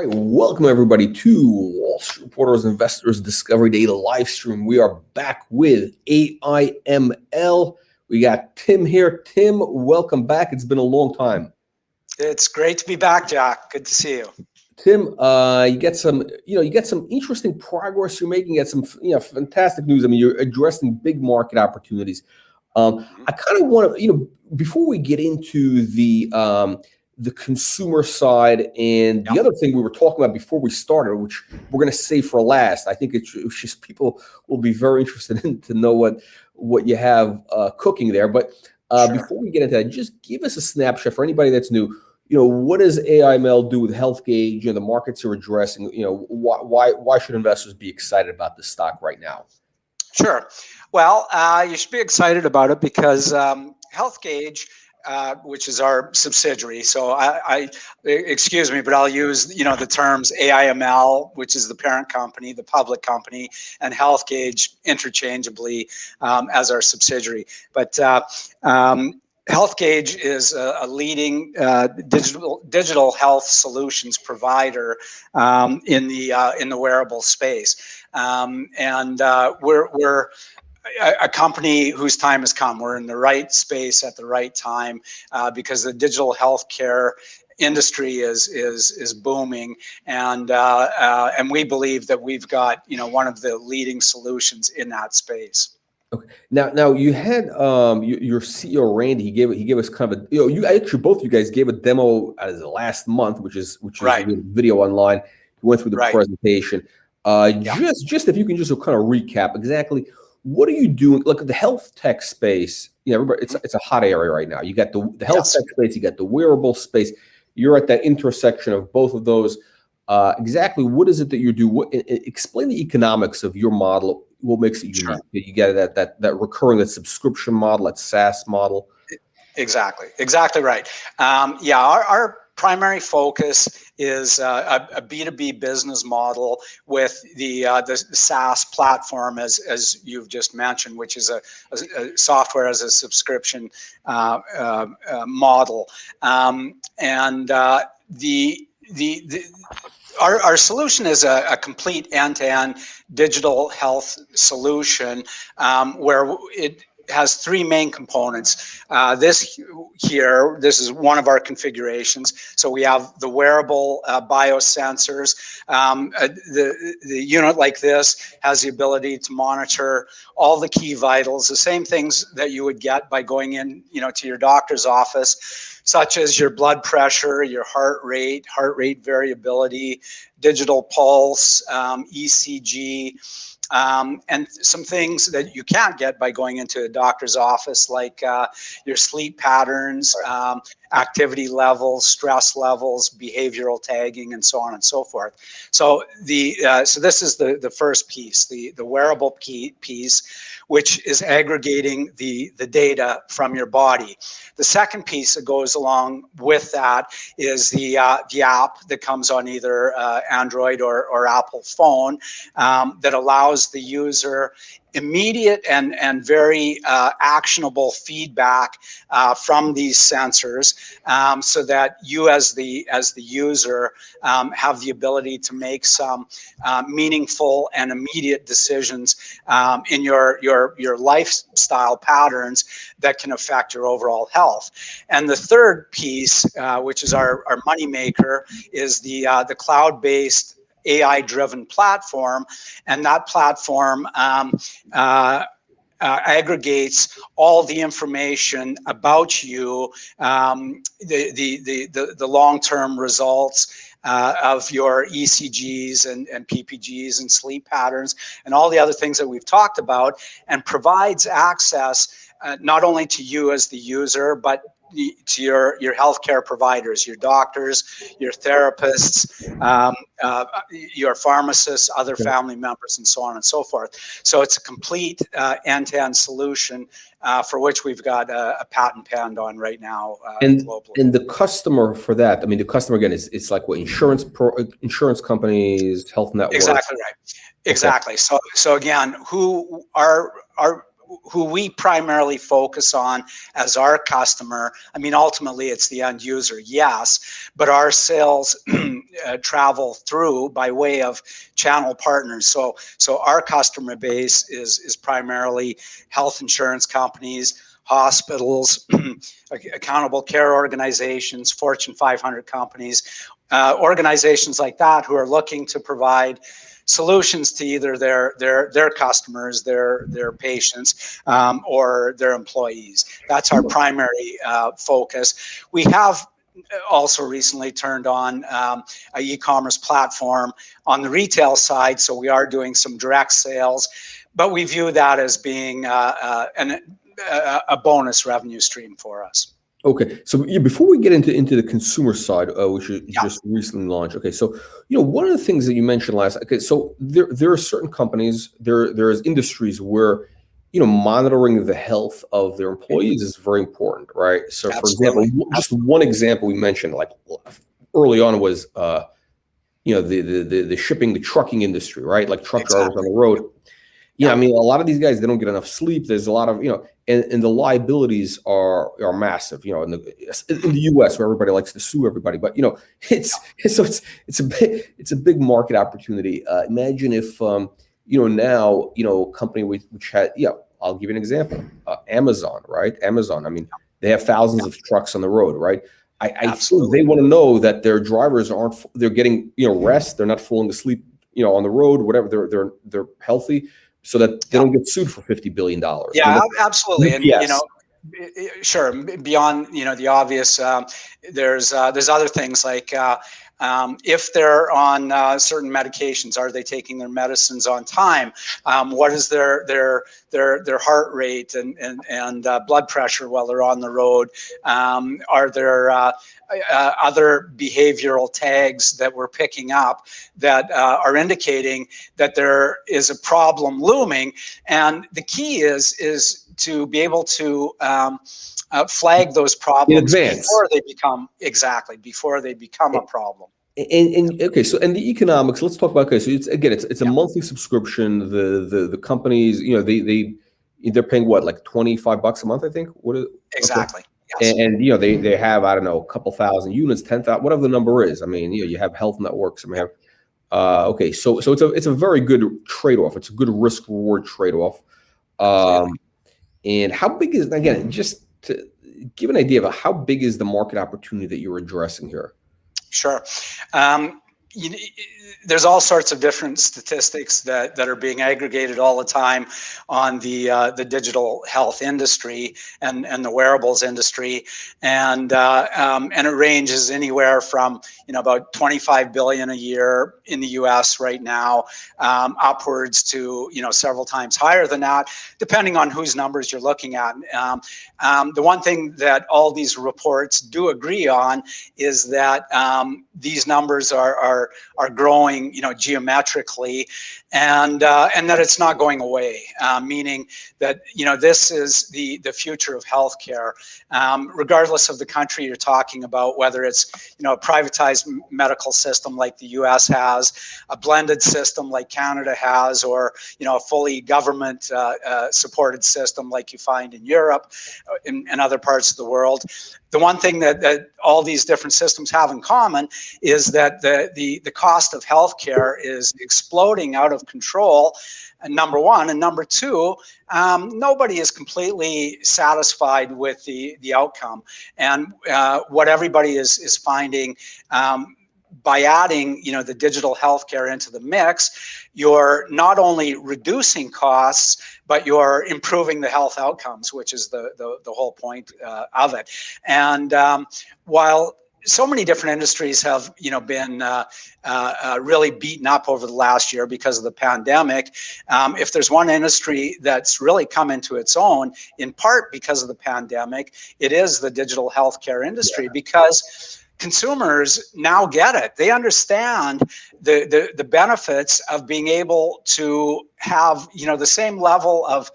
right, welcome everybody to Wall Street Reporters Investors Discovery Day live stream. We are back with AIML. We got Tim here. Tim, welcome back. It's been a long time. It's great to be back, Jack. Good to see you. Tim, you get some interesting progress you're making. You get some, fantastic news. I mean, you're addressing big market opportunities. I kind of want to, before we get into the consumer side and the other thing we were talking about before we started, which we're going to save for last. I think it's just people will be very interested to know what you have cooking there. But before we get into that, just give us a snapshot for anybody that's new. What does AIML do with HealthGauge? The markets are addressing. Why should investors be excited about this stock right now? Sure. Well, you should be excited about it because HealthGauge, which is our subsidiary. So I excuse me, but I'll use the terms AIML, which is the parent company, the public company, and HealthGauge interchangeably as our subsidiary. But HealthGauge is a leading digital health solutions provider in the wearable space, and we're a company whose time has come. We're in the right space at the right time because the digital healthcare industry is booming, and we believe that we've got one of the leading solutions in that space. Okay. Now you had your CEO Randy. He gave us kind of a you actually both you guys gave a demo as last month, which is right. a video online. You went through the presentation. Just if you can just kind of recap exactly what are you doing? Look at the health tech space. Everybody, it's a hot area right now. You got the health tech space. You got the wearable space. You're at that intersection of both of those. Exactly what is it that you do? Explain the economics of your model. What makes it unique? You get that recurring, that subscription model, that SaaS model. Exactly right. Our primary focus is a B2B business model with the SaaS platform, as you've just mentioned, which is a software as a subscription model, and our solution is a complete end-to-end digital health solution where it has three main components. This is one of our configurations. So we have the wearable biosensors. The unit like this has the ability to monitor all the key vitals, the same things that you would get by going in, to your doctor's office, such as your blood pressure, your heart rate variability, digital pulse, ECG. And some things that you can't get by going into a doctor's office, like your sleep patterns, activity levels, stress levels, behavioral tagging, and so on and so forth. So this is the first piece, the wearable piece, which is aggregating the data from your body. The second piece that goes along with that is the app that comes on either Android or Apple phone that allows the user immediate and very actionable feedback from these sensors, so that you as the user have the ability to make some meaningful and immediate decisions in your lifestyle patterns that can affect your overall health. And the third piece, which is our moneymaker, is the cloud-based AI-driven platform, and that platform aggregates all the information about you, the long-term results of your ECGs and PPGs and sleep patterns and all the other things that we've talked about, and provides access not only to you as the user, but to your healthcare providers, your doctors, your therapists, your pharmacists, other family members, and so on and so forth. So it's a complete end-to-end solution for which we've got a patent pending on right now globally. And the customer for that, the customer again it's like what insurance companies, health networks. Exactly right. Exactly. So again, who our who we primarily focus on as our customer. I mean, ultimately it's the end user, yes, but our sales travel through by way of channel partners. So our customer base is primarily health insurance companies, hospitals, accountable care organizations, Fortune 500 companies, organizations like that who are looking to provide solutions to either their customers, their patients, or their employees. That's our primary focus. We have also recently turned on a e-commerce platform on the retail side, so we are doing some direct sales, but we view that as being a bonus revenue stream for us. Okay, so yeah, before we get into the consumer side, which you just recently launched. Okay, so one of the things that you mentioned last. Okay, so there are certain companies, there's industries where monitoring the health of their employees is very important, right? So, for example, just one example we mentioned like early on was the shipping, the trucking industry, right? Like truck drivers on the road. Yeah, I mean, a lot of these guys, they don't get enough sleep. There's a lot of, and the liabilities are massive, in the US where everybody likes to sue everybody. But, it's a big market opportunity. Imagine if, now, a company which had, I'll give you an example. Amazon, right? Amazon, I mean, they have thousands of trucks on the road, right? I think they want to know that their drivers they're getting, rest. They're not falling asleep, on the road, whatever. They're healthy, so that they don't get sued for $50 billion. Yeah, absolutely. And, sure, beyond, the obvious, there's other things like if they're on certain medications, are they taking their medicines on time? What is their heart rate and blood pressure while they're on the road? Are there other behavioral tags that we're picking up that are indicating that there is a problem looming? And the key is to be able to flag those problems before they become a problem. And okay, so and the economics. Let's talk about. Okay, so it's a monthly subscription. The companies, they're paying what, like $25 a month, I think. Exactly. Okay. Yes. And they have, I don't know, a couple thousand units, 10,000, whatever the number is. I mean, you have health networks. I mean, okay, so it's a very good trade-off. It's a good risk-reward trade-off. And how big is, again, just to give an idea of how big is the market opportunity that you're addressing here? Sure. There's all sorts of different statistics that are being aggregated all the time on the digital health industry and the wearables industry, and it ranges anywhere from about 25 billion a year in the U.S. right now, upwards to several times higher than that, depending on whose numbers you're looking at. The one thing that all these reports do agree on is that these numbers are growing, geometrically, and that it's not going away. Meaning that this is the future of healthcare, regardless of the country you're talking about. Whether it's a privatized medical system like the U.S. has, a blended system like Canada has, or a fully government supported system like you find in Europe and other parts of the world. The one thing that all these different systems have in common is that the cost of healthcare is exploding out of control, number one. And number two, nobody is completely satisfied with the outcome. And what everybody is finding, by adding the digital healthcare into the mix, you're not only reducing costs, but you're improving the health outcomes, which is the whole point of it. And while so many different industries have been really beaten up over the last year because of the pandemic, if there's one industry that's really come into its own, in part because of the pandemic, it is the digital healthcare industry. Because consumers now get it. They understand the benefits of being able to have, the same level of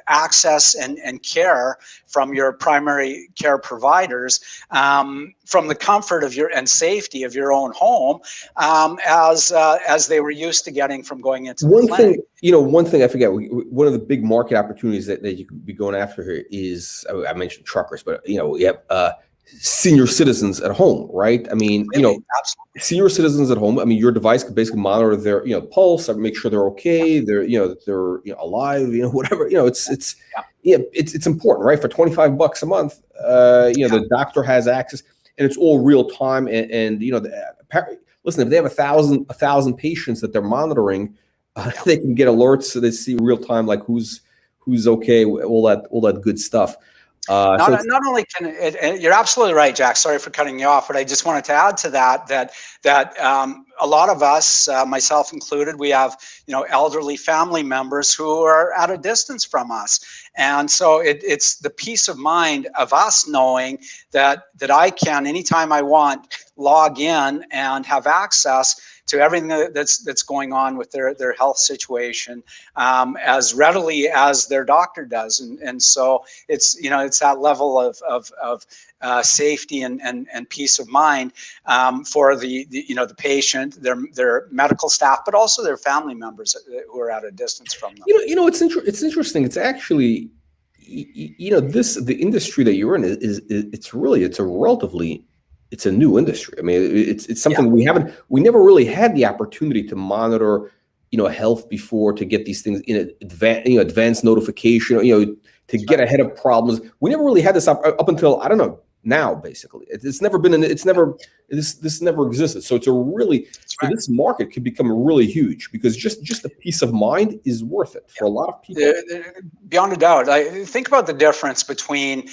access and care from your primary care providers, from the comfort of and safety of your own home, as they were used to getting from going into the clinic. One thing I forget, one of the big market opportunities that you could be going after here is, I mentioned truckers, but we have senior citizens at home, right? I mean, Absolutely. Senior citizens at home. I mean, your device could basically monitor their, pulse, make sure they're okay, they're, they're alive, whatever. It's important, right? For $25 a month, the doctor has access, and it's all real time. And listen, if they have a thousand patients that they're monitoring, they can get alerts, so they see real time, like who's okay, all that good stuff. Not only can it, you're absolutely right, Jack. Sorry for cutting you off, but I just wanted to add to that a lot of us, myself included, we have elderly family members who are at a distance from us, and so it's the peace of mind of us knowing that I can, anytime I want, log in and have access to everything that's going on with their health situation, as readily as their doctor does, and so it's that level of safety and peace of mind, for the patient, their medical staff, but also their family members who are at a distance from them. It's interesting. It's actually, the industry that you're in it's a new industry. I mean, it's something we never really had the opportunity to monitor, health before, to get these things in advanced notification, to get ahead of problems. We never really had this up until, I don't know, now, basically. This never existed. So this market could become really huge, because just the peace of mind is worth it for a lot of people. Beyond a doubt. I think about the difference between,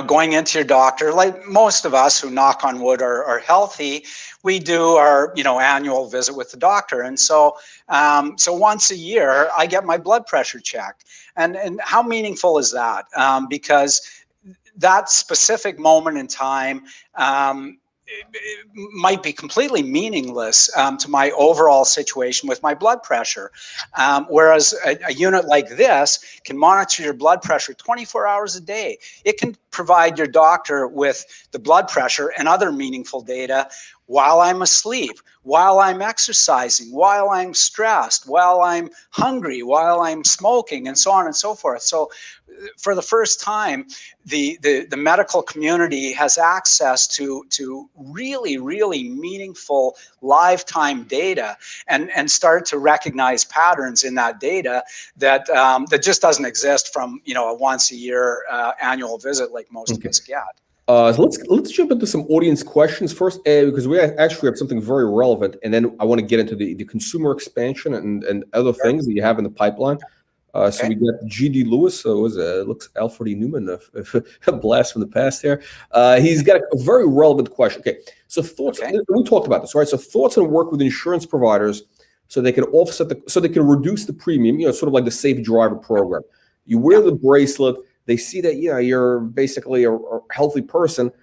going into your doctor, like most of us who, knock on wood, are healthy. We do our, annual visit with the doctor. And so once a year, I get my blood pressure checked. And how meaningful is that? Because that specific moment in time it might be completely meaningless to my overall situation with my blood pressure. Whereas a unit like this can monitor your blood pressure 24 hours a day. It can provide your doctor with the blood pressure and other meaningful data while I'm asleep, while I'm exercising, while I'm stressed, while I'm hungry, while I'm smoking, and so on and so forth. So for the first time, the medical community has access to really, really meaningful lifetime data, and start to recognize patterns in that data that just doesn't exist from a once a year annual visit like most of us get. So let's jump into some audience questions first, because we actually have something very relevant, and then I want to get into the consumer expansion and other things that you have in the pipeline. So we got GD Lewis, so looks Alfred E. Newman, a blast from the past here. He's got a very relevant question. Okay, so thoughts. We talked about this, right? So thoughts on work with insurance providers so they can so they can reduce the premium. Sort of like the Safe Driver program. You wear the bracelet. They see that you're basically a healthy person.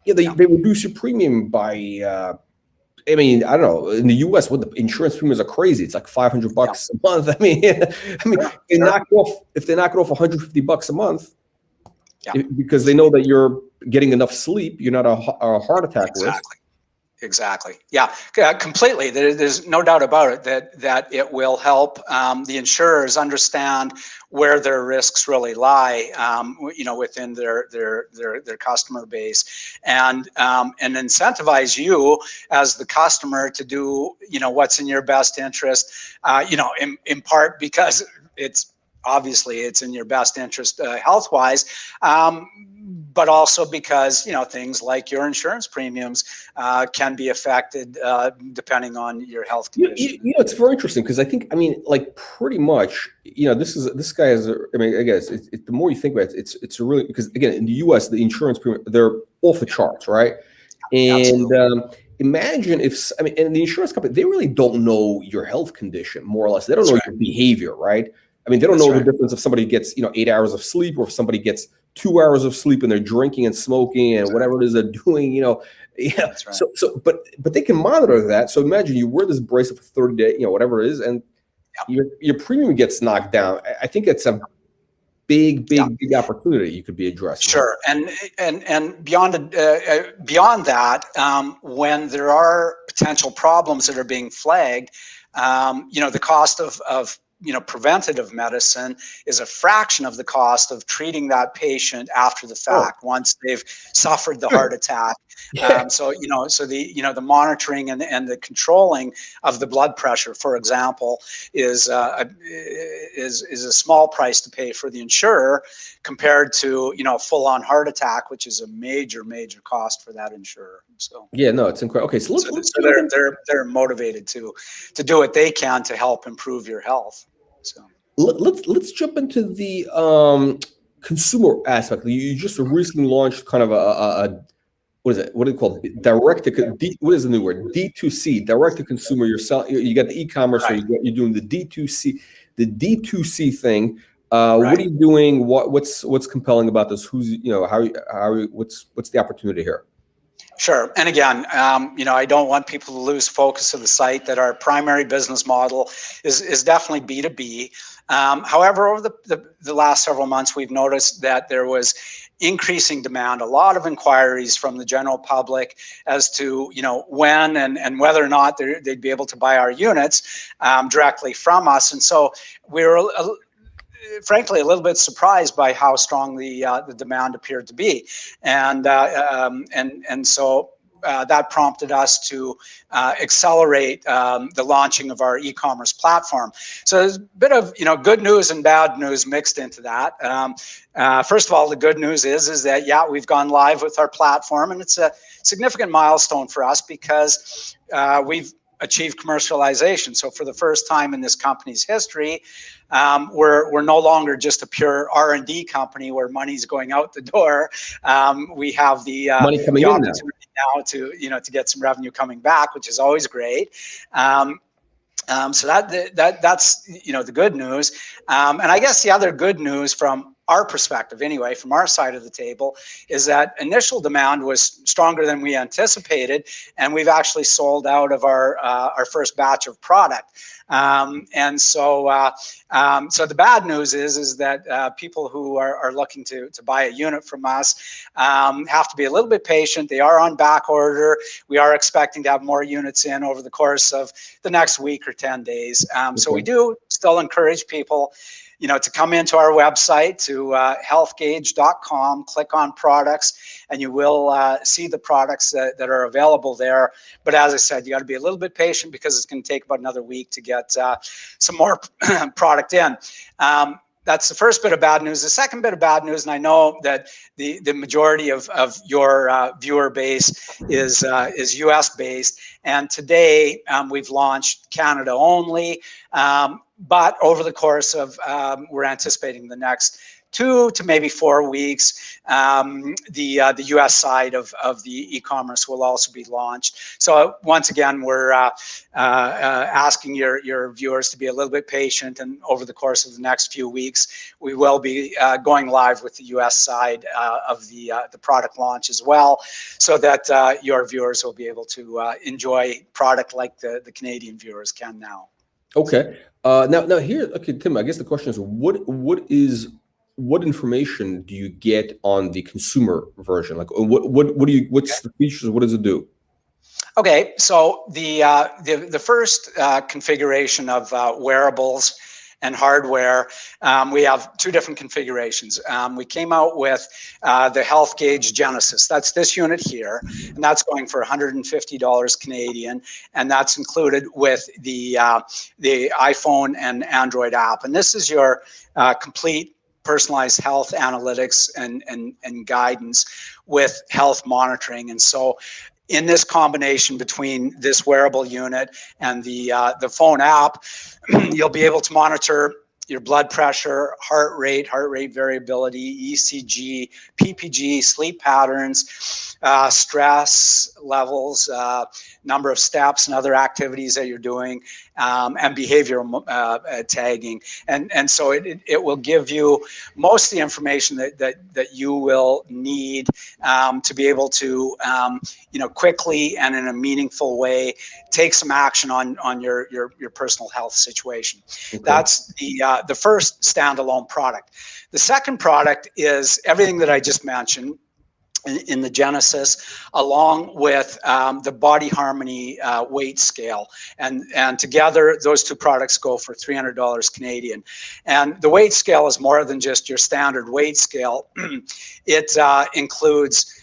They reduce your premium by. I mean, I don't know. In the U.S., what the insurance premiums are crazy. It's like $500 a month. I mean, if they knock it off $150 a month, because they know that you're getting enough sleep, you're not a heart attack risk. Exactly. Yeah, completely. There's no doubt about it that it will help the insurers understand where their risks really lie, within their customer base, and incentivize you as the customer to do what's in your best interest. In part because it's in your best interest health-wise. But also because things like your insurance premiums can be affected depending on your health condition. It's very interesting, because like pretty much this guy is. I guess the more you think about it, it's really, because again, in the U.S. the insurance premium, they're off the charts, right? And imagine if and the insurance company, they really don't know your health condition, more or less. They don't know your behavior, right? I mean, they don't know the difference if somebody gets 8 hours of sleep or if somebody gets 2 hours of sleep and they're drinking and smoking and whatever it is they're doing, yeah. That's right. But they can monitor that. So imagine you wear this bracelet for 30 days, whatever it is, and your premium gets knocked down. I think it's a big opportunity you could be addressing. Sure, and beyond that, when there are potential problems that are being flagged, the cost of preventative medicine is a fraction of the cost of treating that patient after the fact once they've suffered the heart attack. So the monitoring and the controlling of the blood pressure, for example, is a small price to pay for the insurer compared to full-on heart attack, which is a major cost for that insurer. So no, it's incredible. Okay, so they're motivated to do what they can to help improve your health. So let's jump into the consumer aspect. You just recently launched kind of a what is it? What do you call it? What is the new word? D2C, direct to consumer. You got the e-commerce, right. so you're doing the D2C thing. What are you doing? What's compelling about this? What's the opportunity here? Sure. And again, I don't want people to lose focus of the site that our primary business model is definitely B2B. However, over the last several months, we've noticed that there was increasing demand, a lot of inquiries from the general public as to, when and whether or not they'd be able to buy our units directly from us. And so we were frankly a little bit surprised by how strong the demand appeared to be, and so that prompted us to accelerate the launching of our e-commerce platform. So there's a bit of good news and bad news mixed into that. First of all, the good news is that we've gone live with our platform, and it's a significant milestone for us because we've achieved commercialization. So for the first time in this company's history, we're no longer just a pure R&D company where money's going out the door. We have the money coming in now to get some revenue coming back, which is always great. So that's the good news. And I guess the other good news from our perspective, anyway, from our side of the table, is that initial demand was stronger than we anticipated, and we've actually sold out of our first batch of product. And so the bad news is that people who are looking to buy a unit from us have to be a little bit patient. They are on back order. We are expecting to have more units in over the course of the next week or 10 days. So we do still encourage people to come into our website, to healthgauge.com, click on products, and you will see the products that are available there. But as I said, you got to be a little bit patient because it's going to take about another week to get some more product in. That's the first bit of bad news. The second bit of bad news, and I know that the majority of your viewer base is US based, and today we've launched Canada only. But over the course of, we're anticipating the next 2 to maybe 4 weeks, the US side of the e-commerce will also be launched. So once again, we're asking your viewers to be a little bit patient, and over the course of the next few weeks, we will be going live with the US side of the product launch as well, so that your viewers will be able to enjoy product like the Canadian viewers can now. Okay. Now here, Tim, I guess the question is, what information do you get on the consumer version? Like, what's the features? What does it do? Okay, so the first configuration of wearables and hardware, we have 2 different configurations. We came out with the HealthGauge Genesis. That's this unit here, and that's going for $150 Canadian, and that's included with the iPhone and Android app. And this is your complete personalized health analytics and guidance with health monitoring. And so in this combination between this wearable unit and the phone app, you'll be able to monitor your blood pressure, heart rate variability, ECG, PPG, sleep patterns, stress levels, number of steps and other activities that you're doing, and behavioral tagging. And so it will give you most of the information that you will need to be able to quickly and in a meaningful way take some action on your personal health situation. Okay. That's the first standalone product. The second product is everything that I just mentioned in the Genesis, along with the Body Harmony weight scale, and together those two products go for $300 Canadian. And the weight scale is more than just your standard weight scale. It includes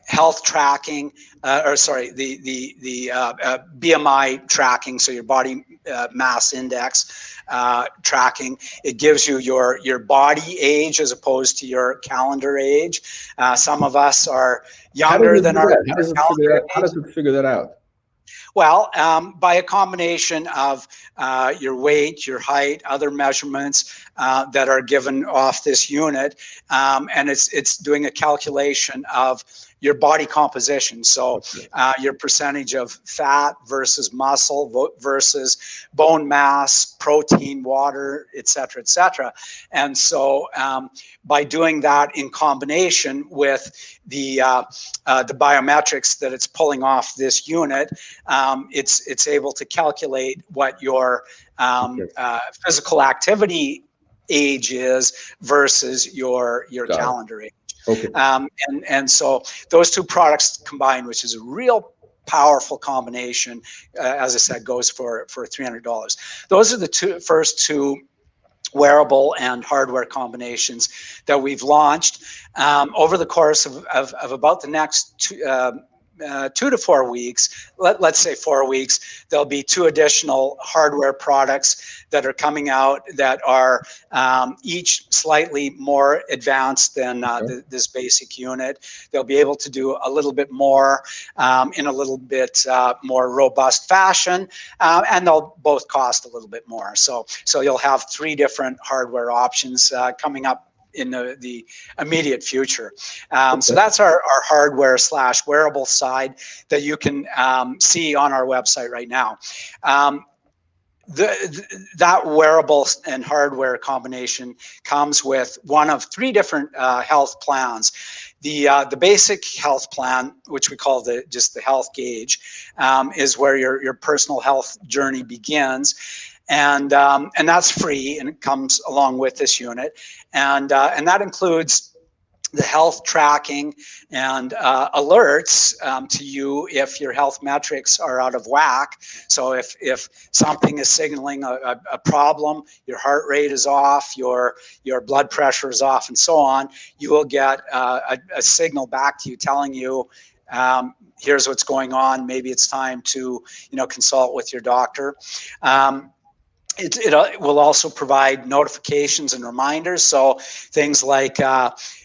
health tracking, the BMI tracking, so your body mass index tracking. It gives you your body age as opposed to your calendar age. Some of us are younger than our calendar age. How does it figure that out? Well, by a combination of your weight, your height, other measurements that are given off this unit, and it's doing a calculation of your body composition. So your percentage of fat versus muscle versus bone mass, protein, water, et cetera, et cetera. And so by doing that in combination with the biometrics that it's pulling off this unit, it's able to calculate what your physical activity age is versus your calendar age. Okay. And so those two products combined, which is a real powerful combination, as I said, goes for $300. Those are the first two wearable and hardware combinations that we've launched over the course of about the next 2 to 4 weeks. Let's say 4 weeks. There'll be 2 additional hardware products that are coming out that are each slightly more advanced than this basic unit. They'll be able to do a little bit more in a little bit more robust fashion, and they'll both cost a little bit more. So you'll have 3 different hardware options coming up in the immediate future. So that's our hardware / wearable side that you can see on our website right now. That wearable and hardware combination comes with one of 3 different health plans. The basic health plan, which we call just the health gauge, is where your personal health journey begins. And that's free, and it comes along with this unit, and that includes the health tracking and alerts to you if your health metrics are out of whack. So if something is signaling a problem, your heart rate is off, your blood pressure is off, and so on, you will get a signal back to you telling you, here's what's going on. Maybe it's time to consult with your doctor. It will also provide notifications and reminders. So things like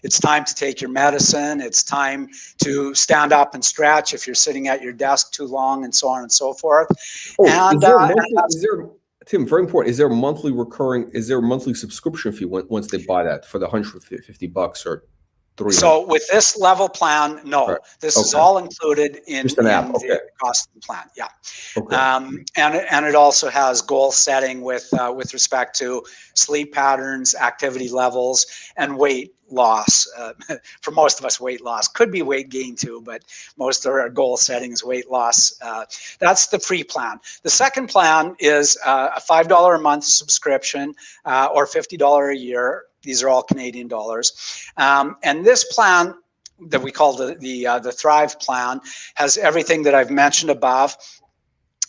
it's time to take your medicine, it's time to stand up and stretch if you're sitting at your desk too long, and so on and so forth. Tim, very important. Is there a monthly subscription fee once they buy that for the $150 or $300? So with this level plan, no. Right. This is all included in the cost of the plan. Yeah. Okay. And it also has goal setting with respect to sleep patterns, activity levels, and weight loss. For most of us, weight loss could be weight gain too, but most of our goal setting is weight loss. That's the free plan. The second plan is a $5 a month subscription or $50 a year. These are all Canadian dollars. And this plan that we call the Thrive plan has everything that I've mentioned above.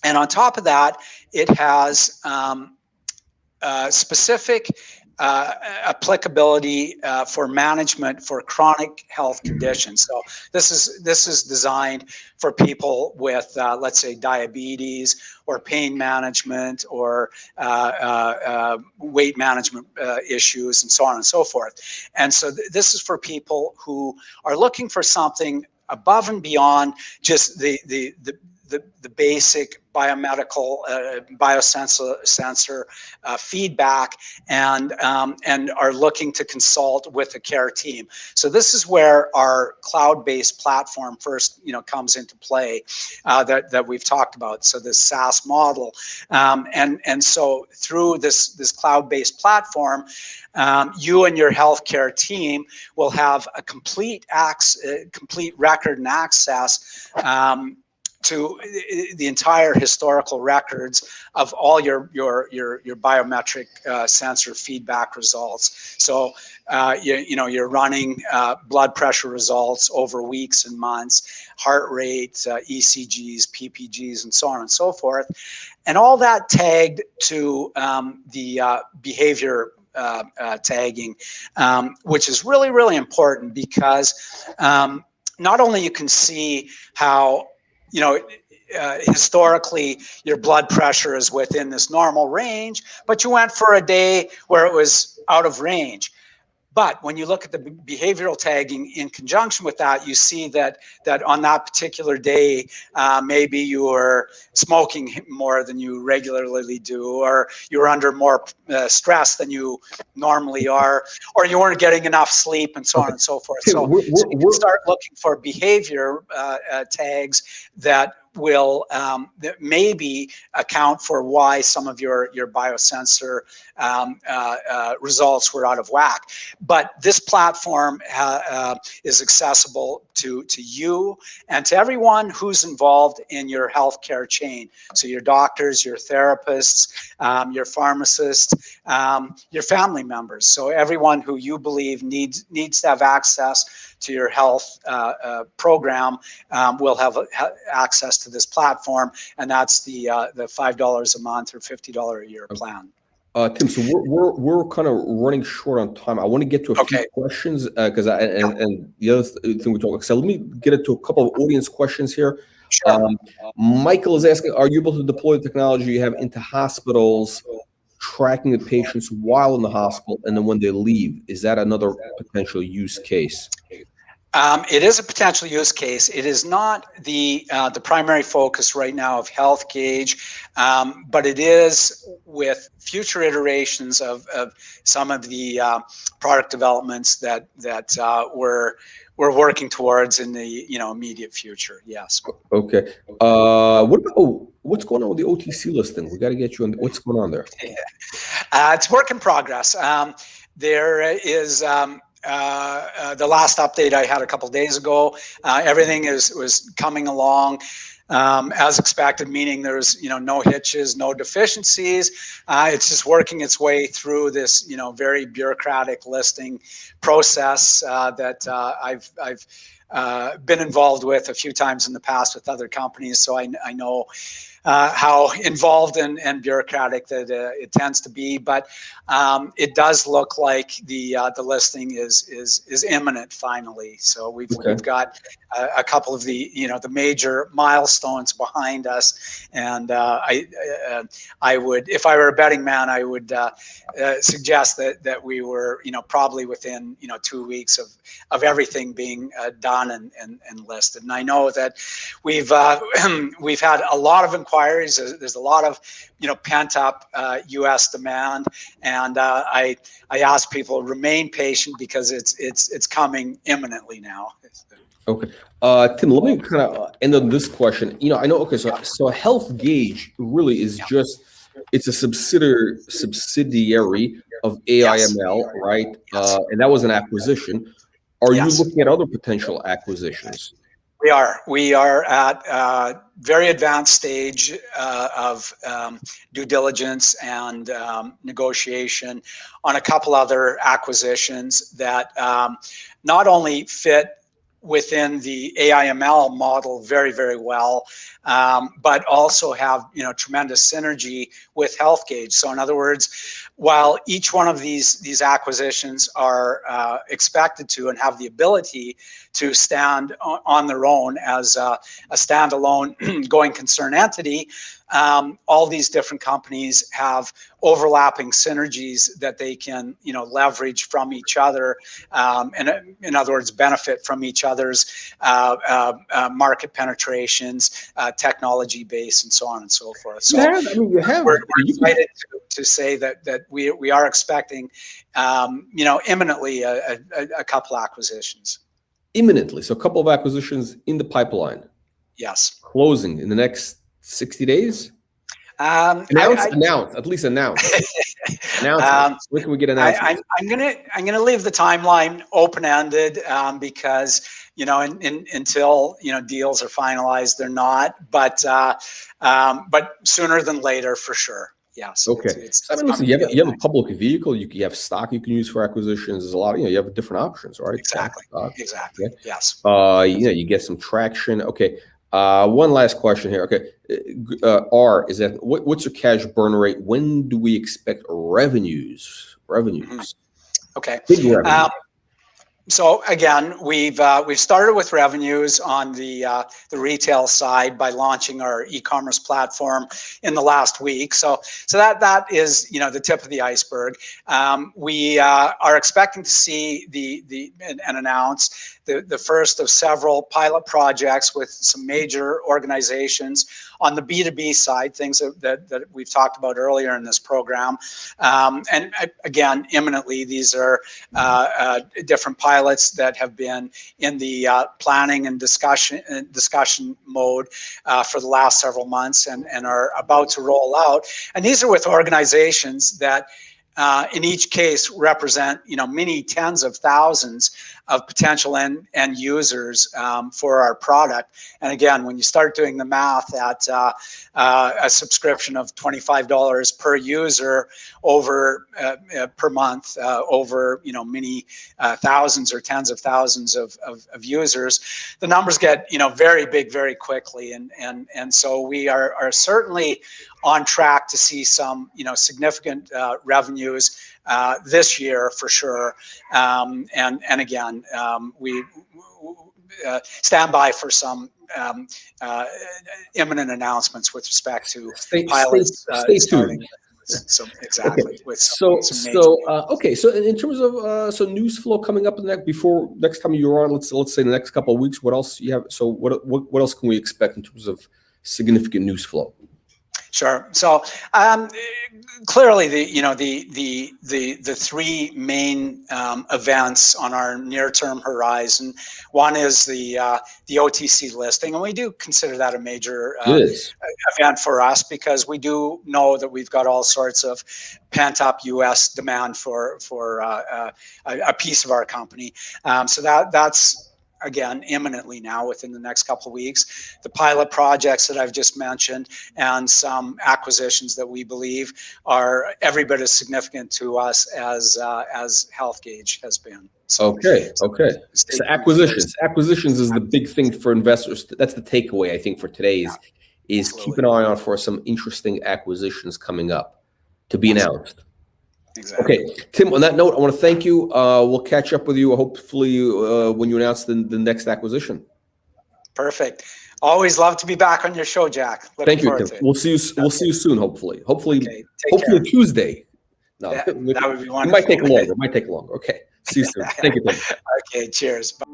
And on top of that, it has specific applicability for management for chronic health conditions. So this is designed for people with, let's say, diabetes or pain management or weight management issues, and so on and so forth. And so this is for people who are looking for something above and beyond just the the basic biomedical biosensor feedback, and are looking to consult with a care team. So this is where our cloud-based platform first, comes into play, that we've talked about. So this SaaS model, and so through this cloud-based platform, you and your healthcare team will have a complete record and access to the entire historical records of all your biometric sensor feedback results. So you're running blood pressure results over weeks and months, heart rate, ECGs, PPGs, and so on and so forth, and all that tagged to the behavior tagging, which is really, really important, because not only you can see how historically your blood pressure is within this normal range, but you went for a day where it was out of range. But when you look at the behavioral tagging in conjunction with that, you see that on that particular day, maybe you were smoking more than you regularly do, or you were under more stress than you normally are, or you weren't getting enough sleep, and so on and so forth. So you can start looking for behavior tags that will that maybe account for why some of your biosensor results were out of whack. But this platform is accessible to you and to everyone who's involved in your healthcare chain. So your doctors, your therapists, your pharmacists, your family members. So everyone who you believe needs to have access to your health program will have access to this platform, and that's the $5 a month or $50 a year plan. Tim, so we're kind of running short on time. I want to get to a few questions because and the other thing we talk. So let me get into a couple of audience questions here. Sure. Michael is asking: are you able to deploy the technology you have into hospitals, tracking the patients while in the hospital, and then when they leave? Is that another potential use case? It is a potential use case. It is not the primary focus right now of HealthGauge, but it is with future iterations of some of the product developments that we're working towards in the immediate future. Yes. Okay. What's going on with the OTC listing? We got to get you on. What's going on there? It's work in progress. There is. The last update I had a couple of days ago, everything was coming along as expected, meaning there's no hitches, no deficiencies. It's just working its way through this very bureaucratic listing process that I've been involved with a few times in the past with other companies, so I know how involved and bureaucratic that it tends to be, but it does look like the listing is imminent finally. So we've got a couple of the the major milestones behind us, and I would, if I were a betting man, I would suggest that we were probably within 2 weeks of everything being done and listed. And I know that we've had a lot of inquiries. There's a lot of pent up U.S. demand, and I ask people remain patient because it's coming imminently now. Okay, Tim, let me kind of end on this question. I know. Okay, so HealthGauge really is it's a subsidiary of AIML, right? And that was an acquisition. Are you looking at other potential acquisitions? We are at very advanced stage of due diligence and negotiation on a couple other acquisitions that not only fit within the AIML model very, very well, but also have tremendous synergy with HealthGauge. So in other words, while each one of these acquisitions are expected to and have the ability to stand on their own as a standalone going concern entity, all these different companies have overlapping synergies that they can, leverage from each other, and in other words, benefit from each other's market penetrations, technology base, and so on and so forth. So we're excited to say that we are expecting, imminently a couple acquisitions. Imminently, so a couple of acquisitions in the pipeline. Yes. Closing in the next 60 days. Announce. At least announce. Where can we get announcements? I'm gonna leave the timeline open-ended, because until deals are finalized, they're not. But sooner than later, for sure. Yes. Okay. Listen, you have a public vehicle. You have stock you can use for acquisitions. There's a lot. You have different options, right? Exactly. Exactly. Okay. Yes. You get some traction. Okay. One last question here. Okay. Is that what's your cash burn rate? When do we expect revenues? Mm-hmm. Okay. Big revenue. So again, we've started with revenues on the retail side by launching our e-commerce platform in the last week. So that is the tip of the iceberg. We are expecting to see and announce the first of several pilot projects with some major organizations on the B2B side, things that we've talked about earlier in this program. And again, imminently, these are different pilots that have been in the planning and discussion mode for the last several months and are about to roll out. And these are with organizations that in each case represent many tens of thousands of potential end users for our product. And again, when you start doing the math at a subscription of $25 per user over per month, over many thousands or tens of thousands of users, the numbers get very big very quickly. And so we are certainly on track to see some significant revenues this year for sure. And again, we stand by for some imminent announcents with respect to pilots. Stay tuned. So exactly. Okay. Okay. So in terms of news flow coming up next time you're on, let's say the next couple of weeks, what else you have? So what else can we expect in terms of significant news flow? Sure. So clearly, the three main events on our near-term horizon. One is the OTC listing, and we do consider that a major event for us because we do know that we've got all sorts of pent-up U.S. demand for a piece of our company. So that's again, imminently now within the next couple of weeks. The pilot projects that I've just mentioned and some acquisitions that we believe are every bit as significant to us as HealthGauge has been. So, okay. So acquisitions is the big thing for investors. That's the takeaway, I think, for today's is keep an eye out for some interesting acquisitions coming up to be announced. Exactly. Okay, Tim, on that note, I want to thank you. We'll catch up with you hopefully when you announce the next acquisition. Perfect. Always love to be back on your show, Jack. Thank you, Tim. We'll see you soon, hopefully. Hopefully Tuesday. No, that would be wonderful. It might take longer. Okay. See you soon. Thank you, Tim. Okay, cheers. Bye.